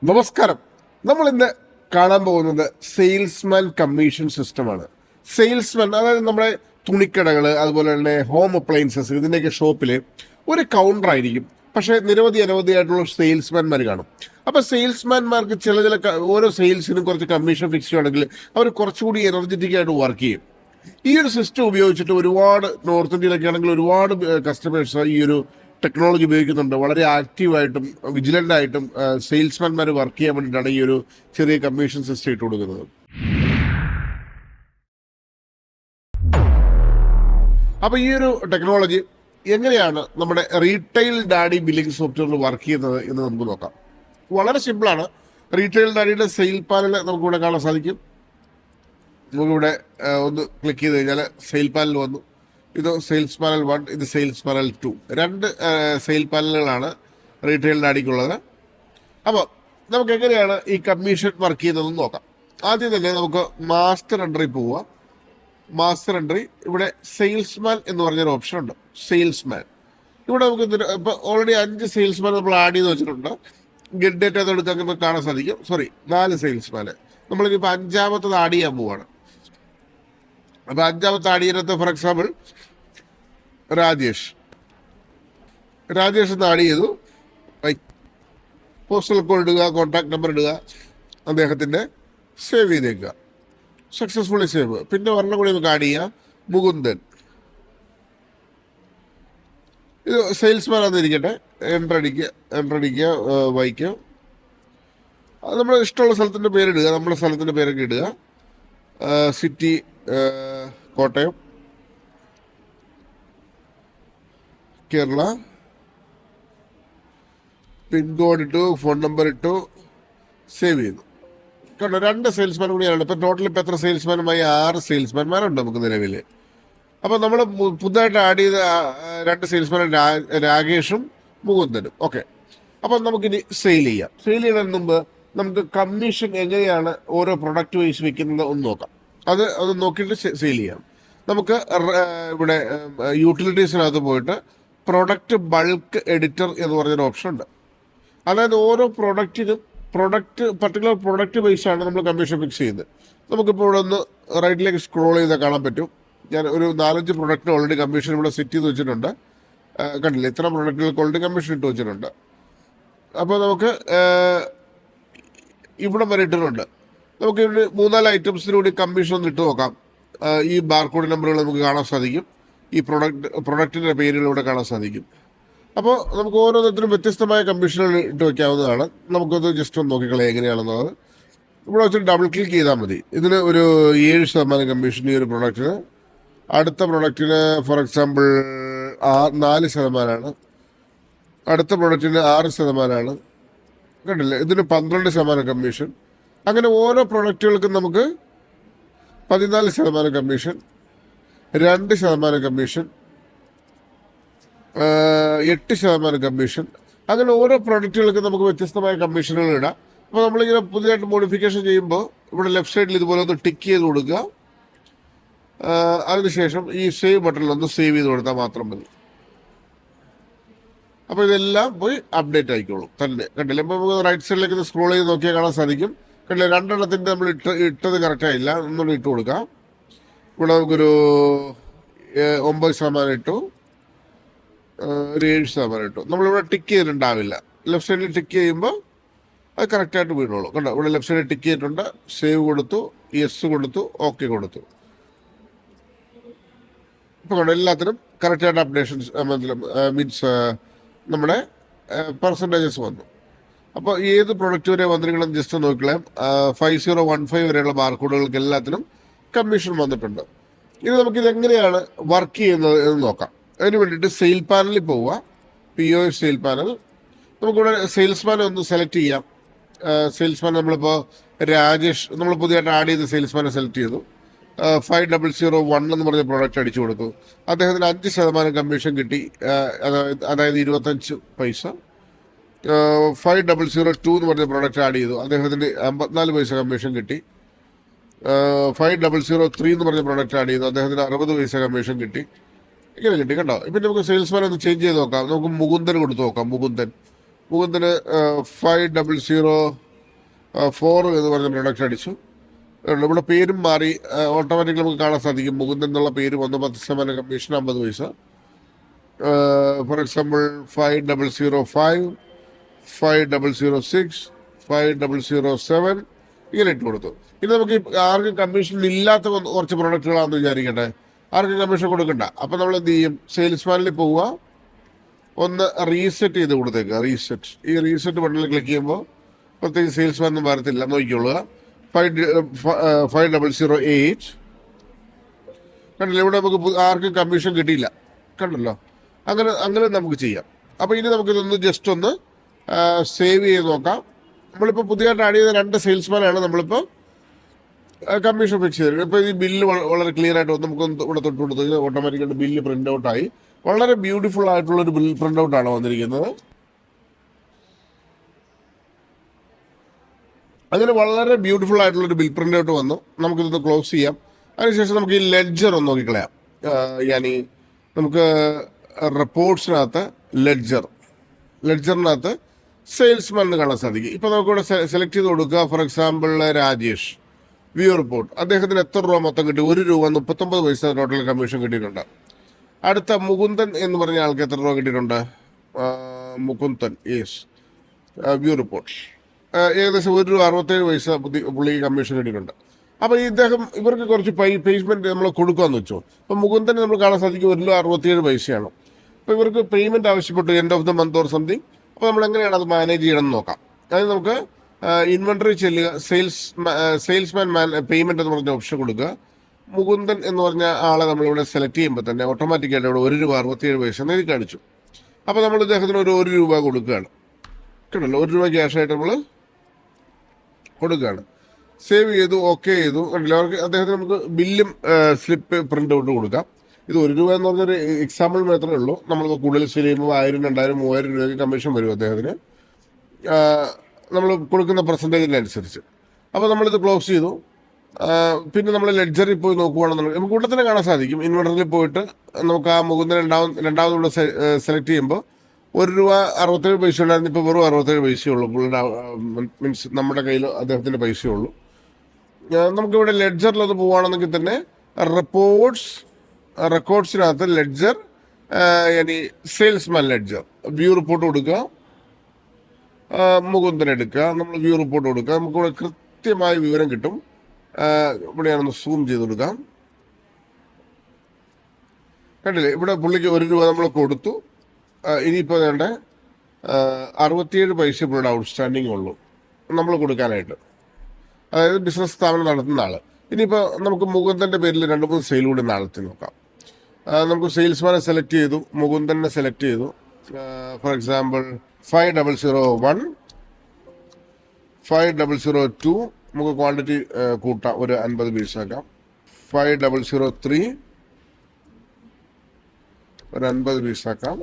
നമസ്കാരം. നമ്മൾ ഇന്ന് കാണാൻ പോകുന്നത് സെയിൽസ്മാൻ കമ്മീഷൻ സിസ്റ്റമാണ്. സെയിൽസ്മാൻ അതായത് നമ്മുടെ തുണിക്കടകൾ, അതുപോലെ തന്നെ ഹോം അപ്ലയൻസസ്, ഇതിൻ്റെയൊക്കെ ഷോപ്പിൽ ഒരു കൗണ്ടർ ആയിരിക്കും. പക്ഷേ അനവധിയായിട്ടുള്ള സെയിൽസ്മാൻമാർ കാണും. അപ്പോൾ സെയിൽസ്മാൻമാർക്ക് ചില ഓരോ സെയിൽസിനും കുറച്ച് കമ്മീഷൻ ഫിക്സ് ചെയ്യുകയാണെങ്കിൽ അവർ കുറച്ചുകൂടി എനർജറ്റിക് ആയിട്ട് വർക്ക് ചെയ്യും. ഈ ഒരു സിസ്റ്റം ഉപയോഗിച്ചിട്ട് ഒരുപാട് നോർത്ത് ഇന്ത്യയിലൊക്കെ ആണെങ്കിൽ ഒരുപാട് കസ്റ്റമേഴ്സ് ഈ ഒരു ടെക്നോളജി ഉപയോഗിക്കുന്നുണ്ട്. വളരെ ആക്റ്റീവായിട്ടും വിജിലൻ്റ് ആയിട്ടും സെയിൽസ്മാൻമാർ വർക്ക് ചെയ്യാൻ വേണ്ടിയിട്ടാണ് ഈ ഒരു ചെറിയ കമ്മീഷൻ സിസ്റ്റം ഇട്ട് കൊടുക്കുന്നത്. അപ്പോൾ ഈ ഒരു ടെക്നോളജി എങ്ങനെയാണ് നമ്മുടെ റീറ്റെയിൽ ഡാഡി ബില്ലിംഗ് സോഫ്റ്റ്വെയറിൽ വർക്ക് ചെയ്യുന്നത് എന്ന് നമുക്ക് നോക്കാം. വളരെ സിമ്പിളാണ്. റീറ്റെയിൽ ഡാഡിയുടെ സെയിൽ പാനൽ നമുക്കിവിടെ കാണാൻ സാധിക്കും. നമുക്കിവിടെ ഒന്ന് ക്ലിക്ക് ചെയ്ത് കഴിഞ്ഞാൽ സെയിൽ പാനൽ വന്നു. ഇത് സെയിൽസ് പാനൽ 1, ഇത് സെയിൽസ് പാനൽ 2. രണ്ട് സെയിൽ പാനലുകളാണ് റീറ്റെയിൽ ഡാഡിക്കുള്ളത്. അപ്പോൾ നമുക്ക് എങ്ങനെയാണ് ഈ കമ്മീഷൻ വർക്ക് ചെയ്യുന്നതെന്ന് നോക്കാം. ആദ്യം തന്നെ നമുക്ക് മാസ്റ്റർ എൻട്രി പോവുക. മാസ്റ്റർ എൻട്രി, ഇവിടെ സെയിൽസ്മാൻ എന്ന് പറഞ്ഞൊരു ഓപ്ഷൻ ഉണ്ട്. സെയിൽസ്മാൻ ഇവിടെ നമുക്ക് ഇപ്പോൾ ഓൾറെഡി 5 സെയിൽസ്മാൻ നമ്മൾ ആഡ് ചെയ്ത് വെച്ചിട്ടുണ്ട്. ഗെറ്റ് ഡേറ്റ് അത് എടുക്കാൻ നമുക്ക് കാണാൻ സാധിക്കും. 4 സെയിൽസ്മാൻ. നമ്മളിനിപ്പോൾ 5ാമത്തത് ആഡ് ചെയ്യാൻ പോവുകയാണ്. അപ്പോൾ 5ാമത്തെ ആഡ് ചെയ്യുന്നത് ഫോർ എക്സാമ്പിൾ രാജേഷ് എന്ന് ആഡ് ചെയ്തു. പോസ്റ്റൽ കോഡ് ഇടുക, കോൺടാക്ട് നമ്പർ ഇടുക, അദ്ദേഹത്തിൻ്റെ സേവ് ചെയ്തേക്കുക. Successfully save. പിന്നെ ഒരെണ്ണം കൂടി നമുക്ക് ആഡ് ചെയ്യാം, മുകുന്ദൻ. ഇത് സെയിൽസ്മാൻ ആണെന്നിരിക്കട്ടെ. എൻ്റർ അടിക്കുക, വായിക്കുക. അത് നമ്മുടെ ഇഷ്ടമുള്ള സ്ഥലത്തിൻ്റെ പേരിടുക. നമ്മുടെ സ്ഥലത്തിൻ്റെ പേരൊക്കെ ഇടുക. സിറ്റി കോട്ടയം, കേരള. പിൻകോഡ് ഇട്ടു, ഫോൺ നമ്പർ ഇട്ടു, സേവ് ചെയ്തു. കണ്ടോ, 2 സെയിൽസ്മാൻ കൂടിയാണ്. ഇപ്പം ടോട്ടൽ ഇപ്പം എത്ര സെയിൽസ്മാനുമായി? 6 സെയിൽസ്മാൻമാരുണ്ട് നമുക്ക് നിലവിൽ. അപ്പോൾ നമ്മൾ പുതുതായിട്ട് ആഡ് ചെയ്ത 2 സെയിൽസ്മാൻ രാകേഷും മുകുന്ദനും. ഓക്കെ, അപ്പം നമുക്കിനി സെയിൽ ചെയ്യാം. സെയിൽ ചെയ്യുന്നതിന് മുമ്പ് നമുക്ക് കമ്മീഷൻ എങ്ങനെയാണ് ഓരോ പ്രൊഡക്റ്റ് വൈസ് വെക്കുന്നത് ഒന്ന് നോക്കാം. അത് നോക്കിയിട്ട് സെയിൽ ചെയ്യാം. നമുക്ക് ഇവിടെ യൂട്ടിലിറ്റീസിനകത്ത് പോയിട്ട് പ്രൊഡക്റ്റ് ബൾക്ക് എഡിറ്റർ എന്ന് പറഞ്ഞൊരു ഓപ്ഷൻ ഉണ്ട്. അതായത് ഓരോ പ്രൊഡക്റ്റിനും പർട്ടിക്കുലർ പ്രൊഡക്റ്റ് ബേസാണ് നമ്മൾ കമ്മീഷൻ ഫിക്സ് ചെയ്യുന്നത്. നമുക്കിപ്പോൾ ഇവിടെ ഒന്ന് റൈറ്റിലേക്ക് സ്ക്രോൾ ചെയ്താൽ കാണാൻ പറ്റും. ഞാൻ ഒരു 4-5 പ്രൊഡക്റ്റിന് ഓൾറെഡി കമ്മീഷൻ ഇവിടെ സെറ്റ് ചെയ്ത് വെച്ചിട്ടുണ്ട്. കണ്ടില്ലേ, ഇത്ര പ്രൊഡക്റ്റുകൾക്ക് ഓൾറെഡി കമ്മീഷൻ ഇട്ട് വെച്ചിട്ടുണ്ട്. അപ്പോൾ നമുക്ക് ഇവിടെ വരെ ഇട്ടിട്ടുണ്ട്. നമുക്ക് ഇവിടെ 3-4 ഐറ്റംസിനൂടി കമ്മീഷൻ ഒന്ന് ഇട്ട് നോക്കാം. ഈ ബാർകോഡ് നമ്പറുകൾ നമുക്ക് കാണാൻ സാധിക്കും. ഈ പ്രൊഡക്റ്റിൻ്റെ പേരുകൾ ഇവിടെ കാണാൻ സാധിക്കും. അപ്പോൾ നമുക്ക് ഓരോന്നിനും വ്യത്യസ്തമായ കമ്മീഷനുകൾ ഇട്ട് വയ്ക്കാവുന്നതാണ്. നമുക്കത് ജസ്റ്റ് ഒന്ന് നോക്കിക്കളയാം എങ്ങനെയാണെന്നുള്ളത്. ഇവിടെ വെച്ചിട്ട് ഡബിൾ ക്ലിക്ക് ചെയ്താൽ മതി. ഇതിന് ഒരു 7% കമ്മീഷൻ ഈ ഒരു പ്രൊഡക്റ്റിന്. അടുത്ത പ്രൊഡക്റ്റിന് ഫോർ എക്സാമ്പിൾ 4%. അടുത്ത പ്രൊഡക്റ്റിന് 6%. കണ്ടില്ലേ, ഇതിന് 12% കമ്മീഷൻ. അങ്ങനെ ഓരോ പ്രൊഡക്റ്റുകൾക്കും നമുക്ക് 14% കമ്മീഷൻ, 2% കമ്മീഷൻ, 8% കമ്മീഷൻ. അങ്ങനെ ഓരോ പ്രൊഡക്റ്റുകൾക്കും നമുക്ക് വ്യത്യസ്തമായ കമ്മീഷനുകൾ ഇടാം. അപ്പോൾ നമ്മളിങ്ങനെ പുതിയതായിട്ട് മോഡിഫിക്കേഷൻ ചെയ്യുമ്പോൾ ഇവിടെ ലെഫ്റ്റ് സൈഡിൽ ഇതുപോലെ ഒന്ന് ടിക്ക് ചെയ്ത് കൊടുക്കുക. അതിനുശേഷം ഈ സേവ് ബട്ടണിലൊന്ന് സേവ് ചെയ്ത് കൊടുത്താൽ മാത്രം മതി. അപ്പോൾ ഇതെല്ലാം പോയി അപ്ഡേറ്റ് ആയിക്കോളും തന്നെ. കണ്ടില്ലേ, ഇപ്പോൾ നമുക്ക് റൈറ്റ് സൈഡിലേക്ക് സ്ക്രോൾ ചെയ്ത് നോക്കിയാൽ കാണാൻ സാധിക്കും. കണ്ടില്ലേ, 2 എണ്ണത്തിൻ്റെ നമ്മൾ ഇട്ടത് കറക്റ്റായില്ല. ഒന്നുകൂടി ഇട്ട് കൊടുക്കാം. ഇവിടെ നമുക്കൊരു 9% ഇട്ടു, ഒരു 7% ഇട്ടു. നമ്മളിവിടെ ടിക്ക് ചെയ്തിട്ടുണ്ടാവില്ല. ലെഫ്റ്റ് സൈഡിൽ ടിക്ക് ചെയ്യുമ്പോൾ അത് കറക്റ്റായിട്ട് വീണോളൂ. കണ്ടോ, ഇവിടെ ലെഫ്റ്റ് സൈഡിൽ ടിക്ക് ചെയ്തിട്ടുണ്ട്. സേവ് കൊടുത്തു, യെസ് കൊടുത്തു, ഓക്കെ കൊടുത്തു. ഇപ്പോൾ കണ്ടോ, എല്ലാത്തിനും കറക്റ്റായിട്ട് അപ്ഡേഷൻസ് മീൻസ് നമ്മുടെ പെർസെൻറ്റേജസ് വന്നു. അപ്പോൾ ഏത് പ്രൊഡക്റ്റ് വരെ വന്നിരിക്കണം ജസ്റ്റ് നോക്കിക്കളയാം. 5015 വരെയുള്ള ബാർകോഡുകൾക്ക് എല്ലാത്തിനും കമ്മീഷൻ വന്നിട്ടുണ്ട്. ഇനി നമുക്കിത് എങ്ങനെയാണ് വർക്ക് ചെയ്യുന്നത് എന്ന് നോക്കാം. അതിന് വേണ്ടിയിട്ട് സെയിൽ പാനലിൽ പോവുക. POS sale panel. നമുക്കിവിടെ സെയിൽസ്മാനെ ഒന്ന് സെലക്ട് ചെയ്യാം. സെയിൽസ്മാൻ നമ്മളിപ്പോൾ രാജേഷ്, നമ്മൾ പുതിയതായിട്ട് ആഡ് ചെയ്ത സെയിൽസ്മാനെ സെലക്ട് ചെയ്തു. 5001 എന്ന് പറഞ്ഞ പ്രോഡക്റ്റ് അടിച്ചു കൊടുത്തു. അദ്ദേഹത്തിന് 5% കമ്മീഷൻ കിട്ടി. അതായത് 25 പൈസ. 5002 എന്ന് പറഞ്ഞ പ്രോഡക്റ്റ് ആഡ് ചെയ്തു. അദ്ദേഹത്തിന് 54 പൈസ കമ്മീഷൻ കിട്ടി. 5003 എന്ന് പറഞ്ഞ പ്രോഡക്റ്റ് ആഡ് ചെയ്തു. അദ്ദേഹത്തിന് 60 പൈസ കമ്മീഷൻ കിട്ടി. ഇങ്ങനെ കിട്ടി. കണ്ടോ, ഇപ്പം നമുക്ക് സെയിൽസ്മാൻ ഒന്ന് ചേഞ്ച് ചെയ്ത് നോക്കാം. നമുക്ക് മുകുന്ദന് കൊടുത്ത് നോക്കാം. മുകുന്ദന് 5003 4 എന്ന് പറഞ്ഞ പ്രൊഡക്റ്റ് അടിച്ചു. ഇവിടെ പേരും മാറി. ഓട്ടോമാറ്റിക്കലി നമുക്ക് കാണാൻ സാധിക്കും മുകുന്ദൻ എന്നുള്ള പേര് വന്നു. 10% കമ്മീഷൻ 50 പൈസ. ഫോർ എക്സാമ്പിൾ 5005, 5006, 5007 ഇങ്ങനെ ഇട്ട് കൊടുത്തു. ഇനി നമുക്ക് ആർക്കും കമ്മീഷൻ ഇല്ലാത്ത കുറച്ച് പ്രൊഡക്റ്റുകളാണെന്ന് വിചാരിക്കട്ടെ, ആർക്കും കമ്മീഷൻ കൊടുക്കണ്ട. അപ്പം നമ്മൾ എന്ത് ചെയ്യും? സെയിൽസ്മാനിൽ പോവുക, ഒന്ന് റീസെറ്റ് ചെയ്ത് കൊടുത്തേക്കുക. ഈ റീസെറ്റ് ബട്ടണിൽ ക്ലിക്ക് ചെയ്യുമ്പോൾ പ്രത്യേകിച്ച് സെയിൽസ്മാൻ ഒന്നും വരത്തില്ല, നോക്കിക്കൊള്ളുക. 5008 കണ്ടല്ലോ. ഇവിടെ നമുക്ക് ആർക്കും കമ്മീഷൻ കിട്ടിയില്ല, കണ്ടല്ലോ. അങ്ങനെ നമുക്ക് ചെയ്യാം. അപ്പോൾ ഇനി നമുക്കിതൊന്ന് ജസ്റ്റ് ഒന്ന് സേവ് ചെയ്ത് നോക്കാം. നമ്മളിപ്പോൾ പുതിയതായിട്ട് ആഡ് ചെയ്ത 2 സെയിൽസ്മാനാണ് നമ്മളിപ്പോൾ കമ്മീഷൻ ഫിക്സ് ചെയ്തിട്ടുണ്ട്. ഇപ്പോൾ ഈ ബില്ല് വളരെ ക്ലിയർ ആയിട്ട് നമുക്കൊന്ന് ഇവിടെ തൊട്ട് കൊടുത്ത് ഓട്ടോമാറ്റിക്കായിട്ട് ബില്ല് പ്രിൻ്റ് ഔട്ടായി. വളരെ ബ്യൂട്ടിഫുൾ ആയിട്ടുള്ളൊരു ബിൽ പ്രിൻ്റ് ഔട്ടാണ് വന്നിരിക്കുന്നത്. അങ്ങനെ വളരെ ബ്യൂട്ടിഫുൾ ആയിട്ടുള്ളൊരു ബിൽ പ്രിൻ്റ് ഔട്ട് വന്നു. നമുക്കിതൊന്ന് ക്ലോസ് ചെയ്യാം. അതിനുശേഷം നമുക്ക് ഈ ലെഡ്ജർ ഒന്ന് നോക്കിക്കളയാം. യാനി നമുക്ക് റിപ്പോർട്ട്സിനകത്ത് ലെഡ്ജറിനകത്ത് സെയിൽസ്മാൻ എന്ന് കാണാൻ സാധിക്കും. ഇപ്പോൾ നമുക്കിവിടെ സെലക്ട് ചെയ്ത് കൊടുക്കുക. For example Rajesh, view report. അദ്ദേഹത്തിന് എത്ര രൂപ മൊത്തം കിട്ടി? 1 രൂപ 39 പൈസ ടോട്ടൽ കമ്മീഷൻ കിട്ടിയിട്ടുണ്ട്. അടുത്ത മുകുന്ദൻ എന്ന് പറഞ്ഞ ആൾക്ക് എത്ര രൂപ കിട്ടിയിട്ടുണ്ട്? Mukundan, yes, view report. ഏകദേശം 1 രൂപ 67 പൈസ പുള്ളി കമ്മീഷൻ കിട്ടിയിട്ടുണ്ട്. അപ്പോൾ ഇവർക്ക് കുറച്ച് പേയ്മെൻറ്റ് നമ്മൾ കൊടുക്കാമെന്ന് വെച്ചോ. അപ്പോൾ മുകുന്ദന് നമ്മൾ കാണാൻ സാധിക്കും 1 രൂപ 67 പൈസയാണ്. അപ്പോൾ ഇവർക്ക് പേയ്മെൻറ്റ് ആവശ്യപ്പെട്ടു, end of the month or something. അപ്പോൾ നമ്മൾ എങ്ങനെയാണ് അത് മാനേജ് ചെയ്യണമെന്ന് നോക്കാം. അതായത് നമുക്ക് ഇൻവെൻട്രി ചെല്ലുക, സെയിൽസ്മാൻ പേയ്മെൻറ്റ് എന്ന് പറഞ്ഞ ഓപ്ഷൻ കൊടുക്കുക. മുകുന്ദൻ എന്ന് പറഞ്ഞ ആളെ നമ്മളിവിടെ സെലക്ട് ചെയ്യുമ്പോൾ തന്നെ ഓട്ടോമാറ്റിക്കായിട്ട് ഇവിടെ 1 രൂപ 67 പൈസ എന്നെഴുതി കാണിച്ചു. അപ്പോൾ നമ്മൾ ഇദ്ദേഹത്തിന് ഒരു 1 രൂപ കൊടുക്കുകയാണ്, കേട്ടല്ലോ. 1 രൂപ ക്യാഷായിട്ട് നമ്മൾ കൊടുക്കുകയാണ്. സേവ് ചെയ്തു, ഓക്കെ ചെയ്തു, കണ്ടില്ല. അവർക്ക് അദ്ദേഹത്തിന് നമുക്ക് ബില്ലും സ്ലിപ്പ് പ്രിൻ്റ് ഔട്ട് കൊടുക്കാം. ഇത് 1 രൂപ എന്ന് പറഞ്ഞൊരു എക്സാമ്പിൾ മാത്രമേ ഉള്ളൂ. നമ്മൾ കൂടുതൽ സെയിൽ ചെയ്യുമ്പോൾ 1000, 2000, 3000 രൂപയ്ക്ക് കമ്മീഷൻ വരും അദ്ദേഹത്തിന്, നമ്മൾ കൊടുക്കുന്ന പെർസെൻറ്റേജിനനുസരിച്ച്. അപ്പോൾ നമ്മളിത് ക്ലോസ് ചെയ്തു. പിന്നെ നമ്മൾ ലെഡ്ജറിൽ പോയി നോക്കുകയാണെന്നുണ്ടെങ്കിൽ നമുക്ക് ഇവിടെ തന്നെ കാണാൻ സാധിക്കും. ഇൻവെർട്ടറിൽ പോയിട്ട് നമുക്ക് ആ മുകുന്ദൻ രണ്ടാമത് ഇവിടെ സെലക്ട് ചെയ്യുമ്പോൾ 1 രൂപ 67 പൈസ ഉണ്ടായിരുന്നു. ഇപ്പോൾ വെറും 67 പൈസയുള്ളൂ. മീൻസ് നമ്മുടെ കയ്യിൽ അദ്ദേഹത്തിൻ്റെ പൈസയുള്ളൂ. നമുക്കിവിടെ ലെഡ്ജറിലത് പോവുകയാണെന്നെങ്കിൽ തന്നെ റെക്കോർഡ്സിനകത്ത് ledger, salesman ledger, view report കൊടുക്കുക. മുകുന്ദൻ എടുക്കുക, നമ്മൾ വ്യൂ റിപ്പോർട്ട് കൊടുക്കുക. നമുക്കിവിടെ കൃത്യമായ വിവരം കിട്ടും. ഇവിടെയാണെന്ന് സൂം ചെയ്ത് കൊടുക്കാം, കണ്ടില്ലേ. ഇവിടെ പുള്ളിക്ക് 1 രൂപ നമ്മൾ കൊടുത്തു. ഇനിയിപ്പോൾ വേണ്ട 67 പൈസ പുള്ളിയുടെ ഔട്ട്സ്റ്റാൻഡിങ് ഉള്ളൂ നമ്മൾ കൊടുക്കാനായിട്ട്, അതായത് ബിസിനസ് സ്ഥാപനം നടത്തുന്ന ആൾ. ഇനിയിപ്പോൾ നമുക്ക് മുകുന്ദൻ്റെ പേരിൽ 2-3 സെയിൽ കൂടി നടത്തി നോക്കാം. നമുക്ക് സെയിൽസ്മാനെ സെലക്ട് ചെയ്തു, മുകുന്ദനെ സെലക്ട് ചെയ്തു. For example 5001, 5002. നമുക്ക് ക്വാണ്ടിറ്റി കൂട്ടാം, ഒരു 50 പീസാക്കാം. 5003 ഒരു 50 പീസാക്കാം,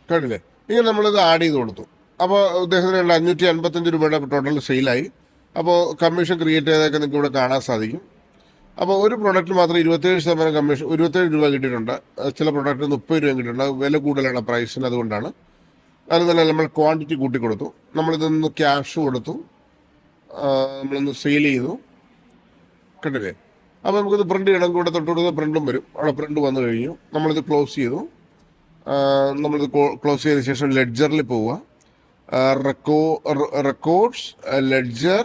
കണ്ടില്ലേ. ഇങ്ങനെ നമ്മളിത് ആഡ് ചെയ്ത് കൊടുത്തു. അപ്പോൾ അദ്ദേഹത്തിന് 555 രൂപയുടെ ടോട്ടൽ സെയിലായി. അപ്പോൾ കമ്മീഷൻ ക്രിയേറ്റ് ചെയ്തൊക്കെ നിങ്ങൾക്ക് ഇവിടെ കാണാൻ സാധിക്കും. അപ്പോൾ ഒരു പ്രൊഡക്റ്റ് മാത്രം 27% കമ്മീഷൻ, 27 രൂപ കിട്ടിയിട്ടുണ്ട്. ചില പ്രൊഡക്റ്റിന് 30 രൂപ കിട്ടിയിട്ടുണ്ട്. വില കൂടുതലാണ് പ്രൈസിന്, അതുകൊണ്ടാണ്. അതുപോലെ നമ്മൾ ക്വാണ്ടിറ്റി കൂട്ടി കൊടുത്തു. നമ്മളിതൊന്ന് ക്യാഷ് കൊടുത്തു, നമ്മളൊന്ന് സെയിൽ ചെയ്തു, കണ്ടില്ലേ. അപ്പോൾ നമുക്കിത് പ്രിൻ്റ് ചെയ്യണം. കൂടെ തൊട്ട് കൊടുത്ത് പ്രിൻറ്റും വരും. അവിടെ പ്രിൻ്റ് വന്നു കഴിഞ്ഞു. നമ്മളിത് ക്ലോസ് ചെയ്തു. നമ്മളിത് ക്ലോസ് ചെയ്ത ശേഷം ലെഡ്ജറിൽ പോവുക. Records, ledger,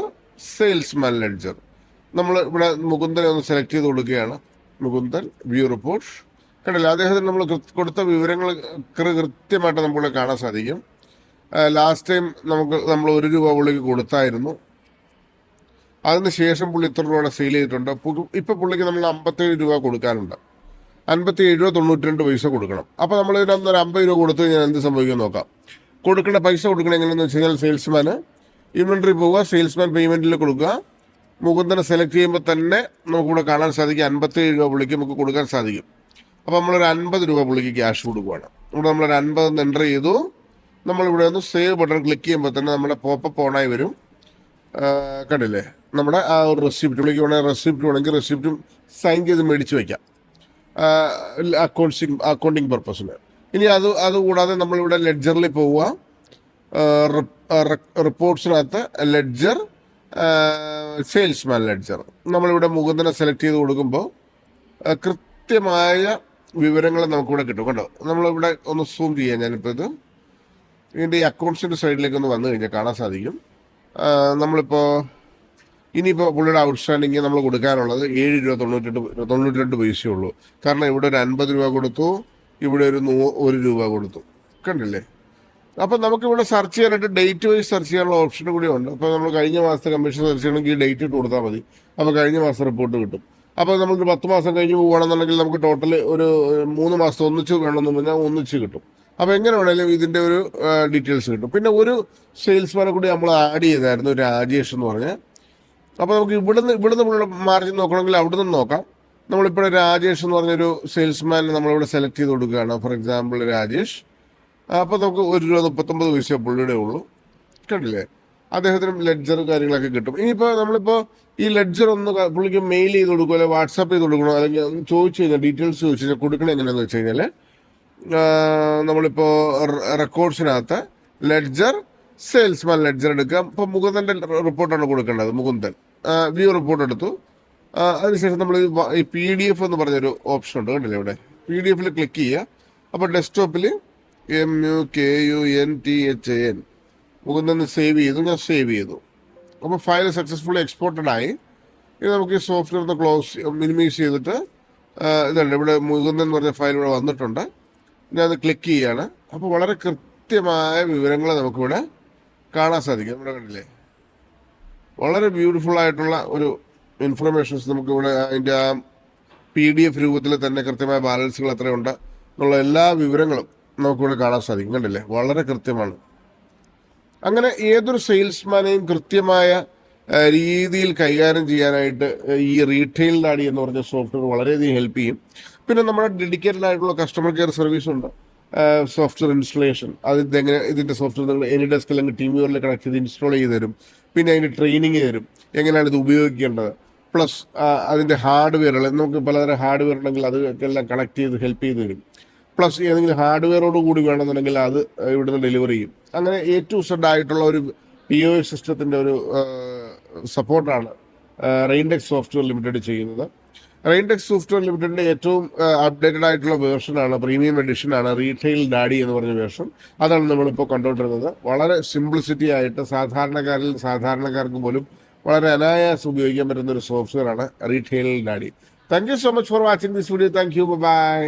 salesman ledger. നമ്മൾ ഇവിടെ മുകുന്ദനെ ഒന്ന് സെലക്ട് ചെയ്ത് കൊടുക്കുകയാണ്. മുകുന്ദൻ, വ്യൂ റിപ്പോർട്ട്, കണ്ടില്ല. അദ്ദേഹത്തിന് നമ്മൾ കൊടുത്ത വിവരങ്ങൾ കൃത്യമായിട്ട് നമുക്കിവിടെ കാണാൻ സാധിക്കും. ലാസ്റ്റ് ടൈം നമ്മൾ 1 രൂപ പുള്ളിക്ക് കൊടുത്തായിരുന്നു. അതിന് ശേഷം പുള്ളി ഇത്ര രൂപയുടെ സെയിൽ ചെയ്തിട്ടുണ്ട്. ഇപ്പോൾ പുള്ളിക്ക് നമ്മൾ 57 രൂപ കൊടുക്കാനുണ്ട്. 57 രൂപ 92 പൈസ കൊടുക്കണം. അപ്പോൾ നമ്മൾ ഇതിനകത്ത് ഒരു 50 രൂപ കൊടുത്തു കഴിഞ്ഞാൽ എന്ത് സംഭവിക്കുമെന്ന് നോക്കാം. കൊടുക്കേണ്ട പൈസ കൊടുക്കണം എങ്ങനെയെന്ന് വെച്ച് കഴിഞ്ഞാൽ സെയിൽസ്മാന് ഇൻവെൻട്രി പോവുക, സെയിൽസ്മാൻ പേയ്മെൻറ്റിൽ കൊടുക്കുക. മുകുന്ദനെ സെലക്ട് ചെയ്യുമ്പോൾ തന്നെ നമുക്കിവിടെ കാണാൻ സാധിക്കും 57 രൂപ പുള്ളിക്ക് നമുക്ക് കൊടുക്കാൻ സാധിക്കും. അപ്പോൾ നമ്മളൊരു 50 രൂപ പുള്ളിക്ക് ക്യാഷ് കൊടുക്കുകയാണ്. ഇവിടെ നമ്മളൊരു 50 എൻ്റർ ചെയ്തു. നമ്മളിവിടെ ഒന്ന് സേവ് ബട്ടൺ ക്ലിക്ക് ചെയ്യുമ്പോൾ തന്നെ നമ്മുടെ പോപ്പപ്പ് ഓണായി വരും, കണ്ടില്ലേ. നമ്മുടെ ആ ഒരു റെസിപ്റ്റ് പുള്ളിക്ക് വേണമെങ്കിൽ റെസിപ്റ്റും സൈൻ ചെയ്ത് മേടിച്ച് വയ്ക്കാം അക്കൗണ്ടിങ് പർപ്പസിന്. ഇനി അതുകൂടാതെ നമ്മളിവിടെ ലെഡ്ജറിൽ പോവുക. റിപ്പോർട്ട്സിനകത്ത് ലെഡ്ജർ, സെയിൽസ്മാൻ ലെഡ്ജർ. നമ്മളിവിടെ മുകുന്ദനെ സെലക്ട് ചെയ്ത് കൊടുക്കുമ്പോൾ കൃത്യമായ വിവരങ്ങൾ നമുക്കിവിടെ കിട്ടും. കണ്ടോ, നമ്മളിവിടെ ഒന്ന് സൂം ചെയ്യാം. ഞാനിപ്പോൾ ഇതിൻ്റെ ഈ അക്കൗണ്ട്സിൻ്റെ സൈഡിലേക്ക് ഒന്ന് വന്നു കഴിഞ്ഞാൽ കാണാൻ സാധിക്കും. നമ്മളിപ്പോൾ ഇനിയിപ്പോൾ പുള്ളിയുടെ ഔട്ട്സ്റ്റാൻഡിങ് നമ്മൾ കൊടുക്കാനുള്ളത് 7 രൂപ 92 പൈസയേ ഉള്ളൂ. കാരണം ഇവിടെ ഒരു 50 രൂപ കൊടുത്തു, ഇവിടെ ഒരു 1 രൂപ കൊടുത്തു. കണ്ടില്ലേ? അപ്പം നമുക്കിവിടെ സെർച്ച് ചെയ്യാനായിട്ട് ഡേറ്റ് വൈസ് സെർച്ച് ചെയ്യാനുള്ള ഓപ്ഷൻ കൂടി ഉണ്ട്. അപ്പോൾ നമ്മൾ കഴിഞ്ഞ മാസത്തെ കമ്മീഷൻ സെർച്ച് ചെയ്യണമെങ്കിൽ ഡേറ്റ് ഇട്ട് കൊടുത്താൽ മതി. അപ്പോൾ കഴിഞ്ഞ മാസം റിപ്പോർട്ട് കിട്ടും. അപ്പോൾ നമുക്ക് 10 മാസം കഴിഞ്ഞ് പോവുകയാണെന്നുണ്ടെങ്കിൽ നമുക്ക് ടോട്ടൽ ഒരു 3 മാസത്തെ ഒന്നിച്ച് വേണമെന്ന് പറഞ്ഞാൽ ഒന്നിച്ച് കിട്ടും. അപ്പോൾ എങ്ങനെ വേണമെങ്കിലും ഇതിൻ്റെ ഒരു ഡീറ്റെയിൽസ് കിട്ടും. പിന്നെ ഒരു സെയിൽസ്മാനെ കൂടി നമ്മൾ ആഡ് ചെയ്തായിരുന്നു, രാജേഷ് എന്ന് പറഞ്ഞാൽ. അപ്പോൾ നമുക്ക് ഇവിടുന്ന് മാർജിൻ നോക്കണമെങ്കിൽ അവിടെ നിന്ന് നോക്കാം. നമ്മളിപ്പോൾ രാജേഷ് എന്ന് പറഞ്ഞൊരു സെയിൽസ്മാനെ നമ്മളിവിടെ സെലക്ട് ചെയ്ത് കൊടുക്കുകയാണ്. For example Rajesh. അപ്പോൾ നമുക്ക് 1 രൂപ 39 പൈസ പുള്ളിയുടെ ഉള്ളൂ. കണ്ടില്ലേ? അദ്ദേഹത്തിനും ലെഡ്ജർ കാര്യങ്ങളൊക്കെ കിട്ടും. ഇനിയിപ്പോൾ നമ്മളിപ്പോൾ ഈ ലെഡ്ജർ ഒന്ന് പുള്ളിക്ക് മെയിൽ ചെയ്ത് കൊടുക്കുമോ, അല്ലെങ്കിൽ വാട്സാപ്പ് ചെയ്ത് കൊടുക്കണോ, അല്ലെങ്കിൽ ഒന്ന് ചോദിച്ചു കഴിഞ്ഞാൽ ഡീറ്റെയിൽസ് ചോദിച്ചു കഴിഞ്ഞാൽ കൊടുക്കണേ എങ്ങനെയാണെന്ന് വെച്ച് കഴിഞ്ഞാൽ നമ്മളിപ്പോൾ റെക്കോർഡ്സിനകത്ത് ലെഡ്ജർ, സെയിൽസ്മാൻ ലെഡ്ജർ എടുക്കാം. ഇപ്പോൾ മുകുന്ദൻ്റെ റിപ്പോർട്ടാണ് കൊടുക്കേണ്ടത്. മുകുന്ദൻ വ്യൂ റിപ്പോർട്ട് എടുത്തു. അതിനുശേഷം നമ്മൾ ഈ PDF എന്ന് പറഞ്ഞൊരു ഓപ്ഷൻ ഉണ്ട്. കണ്ടില്ലേ? ഇവിടെ PDF ക്ലിക്ക് ചെയ്യുക. അപ്പോൾ ഡെസ്ക്ടോപ്പിൽ MUKUNTHAN മുകുന്ദൻ സേവ് ചെയ്തു. ഞാൻ സേവ് ചെയ്തു. അപ്പോൾ ഫയൽ സക്സസ്ഫുള്ളി എക്സ്പോർട്ടഡ് ആയി. ഇത് നമുക്ക് ഈ സോഫ്റ്റ്വെയർ ഒന്ന് മിനിമൈസ് ചെയ്തിട്ട് ഇതുണ്ട്, ഇവിടെ മുകുന്ദൻ എന്ന് പറഞ്ഞ ഫയൽ ഇവിടെ വന്നിട്ടുണ്ട്. ഞാനത് ക്ലിക്ക് ചെയ്യുകയാണ്. അപ്പോൾ വളരെ കൃത്യമായ വിവരങ്ങൾ നമുക്കിവിടെ കാണാൻ സാധിക്കും. ഇവിടെ കണ്ടില്ലേ? വളരെ ബ്യൂട്ടിഫുൾ ആയിട്ടുള്ള ഒരു ഇൻഫർമേഷൻസ് നമുക്കിവിടെ അതിൻ്റെ ആ PDF രൂപത്തിൽ തന്നെ കൃത്യമായ ബാലൻസുകൾ എത്രയുണ്ട് എന്നുള്ള എല്ലാ വിവരങ്ങളും നമുക്കിവിടെ കാണാൻ സാധിക്കും. കണ്ടില്ലേ? വളരെ കൃത്യമാണ്. അങ്ങനെ ഏതൊരു സെയിൽസ്മാനെയും കൃത്യമായ രീതിയിൽ കൈകാര്യം ചെയ്യാനായിട്ട് ഈ റീറ്റെയിൽ ഡാഡി എന്ന് പറഞ്ഞ സോഫ്റ്റ്വെയർ വളരെയധികം ഹെൽപ്പ് ചെയ്യും. പിന്നെ നമ്മുടെ ഡെഡിക്കേറ്റഡ് ആയിട്ടുള്ള കസ്റ്റമർ കെയർ സർവീസ് ഉണ്ട്, സോഫ്റ്റ്വെയർ ഇൻസ്റ്റലേഷൻ. ഇതിൻ്റെ സോഫ്റ്റ്വെയർ നിങ്ങൾ എനി ഡെസ്ക് അല്ലെങ്കിൽ ടീം വ്യൂവറിൽ കണക്ട് ചെയ്ത് ഇൻസ്റ്റാൾ ചെയ്ത് തരും. പിന്നെ അതിൻ്റെ ട്രെയിനിങ് തരും, എങ്ങനെയാണ് ഇത് ഉപയോഗിക്കേണ്ടത്. പ്ലസ് അതിൻ്റെ ഹാർഡ്വെയറുകൾ, നമുക്ക് പലതരം ഹാർഡ്വെയർ ഉണ്ടെങ്കിൽ അതെല്ലാം കണക്ട് ചെയ്ത് ഹെൽപ്പ് ചെയ്ത് തരും. പ്ലസ് ഏതെങ്കിലും ഹാർഡ്വെയറോട് കൂടി വേണമെന്നുണ്ടെങ്കിൽ അത് ഇവിടുന്ന് ഡെലിവറി ചെയ്യും. അങ്ങനെ A to Z ആയിട്ടുള്ള ഒരു POS സിസ്റ്റത്തിൻ്റെ ഒരു സപ്പോർട്ടാണ് റെയിൻഡെക്സ് സോഫ്റ്റ്വെയർ ലിമിറ്റഡ് ചെയ്യുന്നത്. റെയിൻഡെക്സ് സോഫ്റ്റ്വെയർ ലിമിറ്റഡിൻ്റെ ഏറ്റവും അപ്ഡേറ്റഡ് ആയിട്ടുള്ള വേർഷനാണ്, പ്രീമിയം എഡിഷനാണ് റീറ്റെയിൽ ഡാഡി എന്ന് പറഞ്ഞ വേർഷൻ. അതാണ് നമ്മളിപ്പോൾ കണ്ടുകൊണ്ടിരുന്നത്. വളരെ സിംപ്ലിസിറ്റി ആയിട്ട് സാധാരണക്കാർക്ക് പോലും വളരെ അനായാസം ഉപയോഗിക്കാൻ പറ്റുന്ന ഒരു സോഫ്റ്റ്വെയർ ആണ് Retail Daddy. Thank you so much for watching this video. Thank you. By.